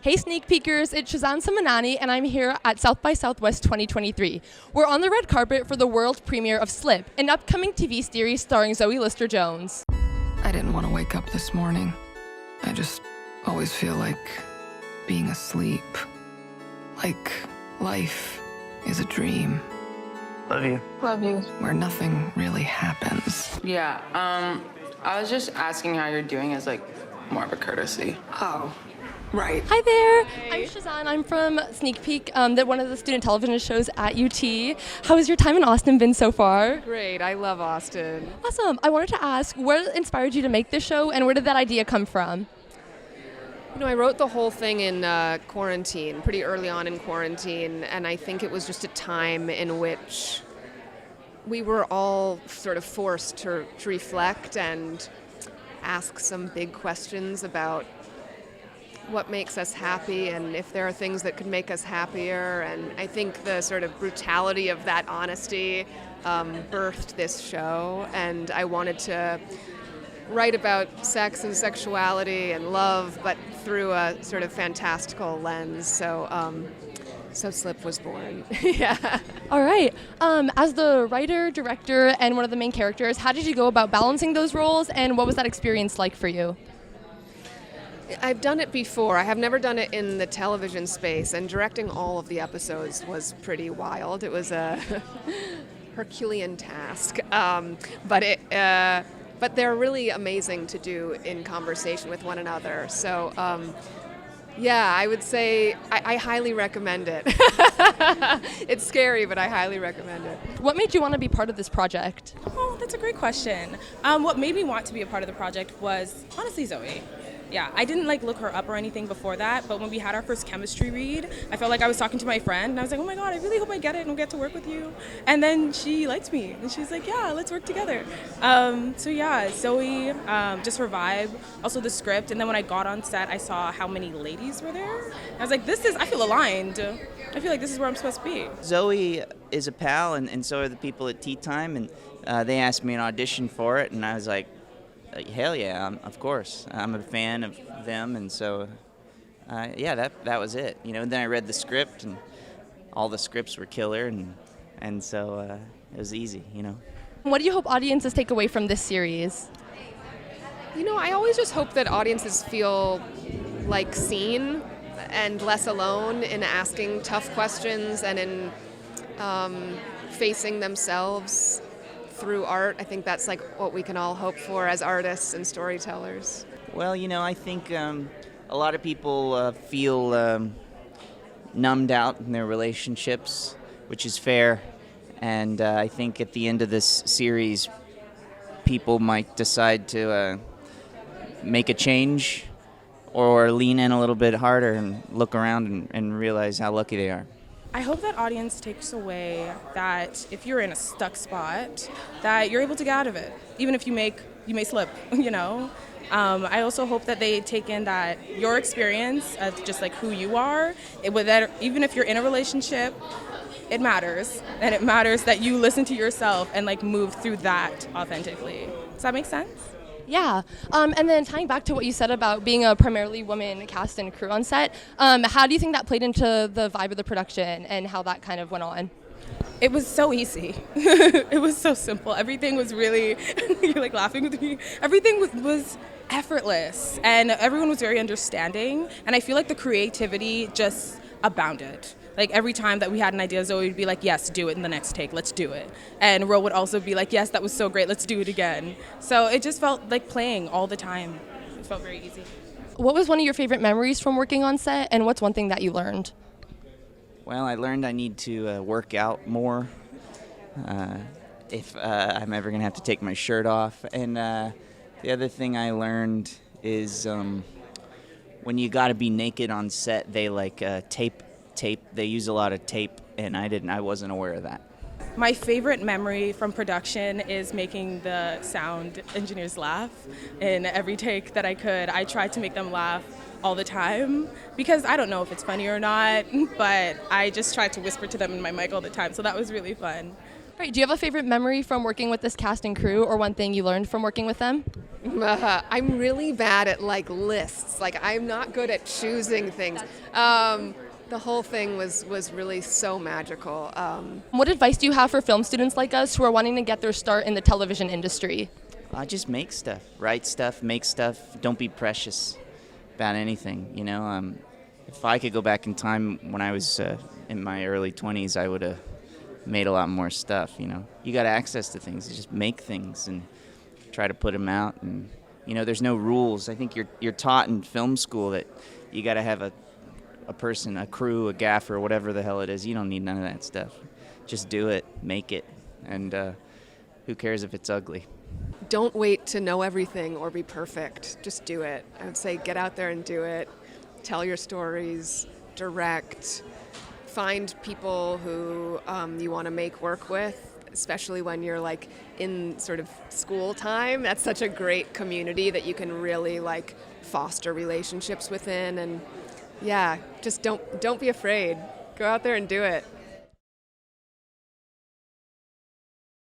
Hey sneak peekers, it's Shezan and I'm here at South by Southwest 2023. We're on the red carpet for the world premiere of Slip, an upcoming TV series starring Zoe Lister-Jones. I didn't want to wake up this morning. I just always feel like being asleep. Like life is a dream. Love you. Love you. Where nothing really happens. Yeah, I was just asking how you're doing as like more of a courtesy. Oh, right. Hi there, I'm Shezan. I'm from Sneak Peek, one of the student television shows at UT. How has your time in Austin been so far? Great, I love Austin. Awesome. I wanted to ask, what inspired you to make this show and where did that idea come from? You know, I wrote the whole thing in quarantine, pretty early on in quarantine, and I think it was just a time in which we were all sort of forced to reflect and ask some big questions about what makes us happy and if there are things that could make us happier. And I think the sort of brutality of that honesty birthed this show, and I wanted to write about sex and sexuality and love, but through a sort of fantastical lens. So Slip was born. Yeah. All right. As the writer, director, and one of the main characters, how did you go about balancing those roles, and what was that experience like for you? I've done it before. I have never done it in the television space, and directing all of the episodes was pretty wild. It was a Herculean task, but they're really amazing to do in conversation with one another. So, yeah, I would say I highly recommend it. It's scary, but I highly recommend it. What made you want to be part of this project? Oh, that's a great question. What made me want to be a part of the project was honestly Zoe. Yeah, I didn't look her up or anything before that, but when we had our first chemistry read, I felt like I was talking to my friend, and I was like, oh my god, I really hope I get it and I'll get to work with you. And then she liked me, and she's like, yeah, let's work together. So yeah, Zoe, just her vibe, also the script, and then when I got on set, I saw how many ladies were there. I was like, I feel aligned. I feel like this is where I'm supposed to be. Zoe is a pal, and so are the people at Tea Time, and they asked me an audition for it, and I was like, hell yeah, of course. I'm a fan of them, and so, yeah, that was it. You know, and then I read the script, and all the scripts were killer, and so it was easy, you know. What do you hope audiences take away from this series? You know, I always just hope that audiences feel like seen and less alone in asking tough questions and in facing themselves through art. I think that's what we can all hope for as artists and storytellers. Well, you know, I think a lot of people feel numbed out in their relationships, which is fair. And I think at the end of this series, people might decide to make a change or lean in a little bit harder and look around and realize how lucky they are. I hope that audience takes away that if you're in a stuck spot, that you're able to get out of it, even if you may slip, you know. I also hope that they take in that your experience as just who you are, even if you're in a relationship, it matters, and it matters that you listen to yourself and move through that authentically. Does that make sense? Yeah, and then tying back to what you said about being a primarily woman cast and crew on set, how do you think that played into the vibe of the production and how that kind of went on? It was so easy. It was so simple. Everything was really, you're laughing with me. Everything was effortless, and everyone was very understanding, and I feel like the creativity just abounded. Every time that we had an idea, Zoe would be like, yes, do it in the next take, let's do it. And Ro would also be like, yes, that was so great, let's do it again. So it just felt like playing all the time. It felt very easy. What was one of your favorite memories from working on set, and what's one thing that you learned? Well, I learned I need to work out more if I'm ever going to have to take my shirt off. And the other thing I learned is when you got to be naked on set, they tape. They use a lot of tape, and I wasn't aware of that. My favorite memory from production is making the sound engineers laugh in every take that I could. I tried to make them laugh all the time because I don't know if it's funny or not, but I just tried to whisper to them in my mic all the time, so that was really fun. Right. Do you have a favorite memory from working with this cast and crew, or one thing you learned from working with them? I'm really bad at like lists. Like I'm not good at choosing things. The whole thing was really so magical. What advice do you have for film students like us who are wanting to get their start in the television industry? Just make stuff, write stuff, make stuff. Don't be precious about anything. If I could go back in time when I was in my early 20s, I would have made a lot more stuff. You got access to things. You just make things and try to put them out. And there's no rules. I think you're taught in film school that you got to have a person, a crew, a gaffer, whatever the hell it is. You don't need none of that stuff. Just do it, make it, and who cares if it's ugly? Don't wait to know everything or be perfect. Just do it. I would say get out there and do it. Tell your stories, direct, find people who you want to make work with, especially when you're like in sort of school time. That's such a great community that you can really like foster relationships within. And yeah, just don't be afraid. Go out there and do it.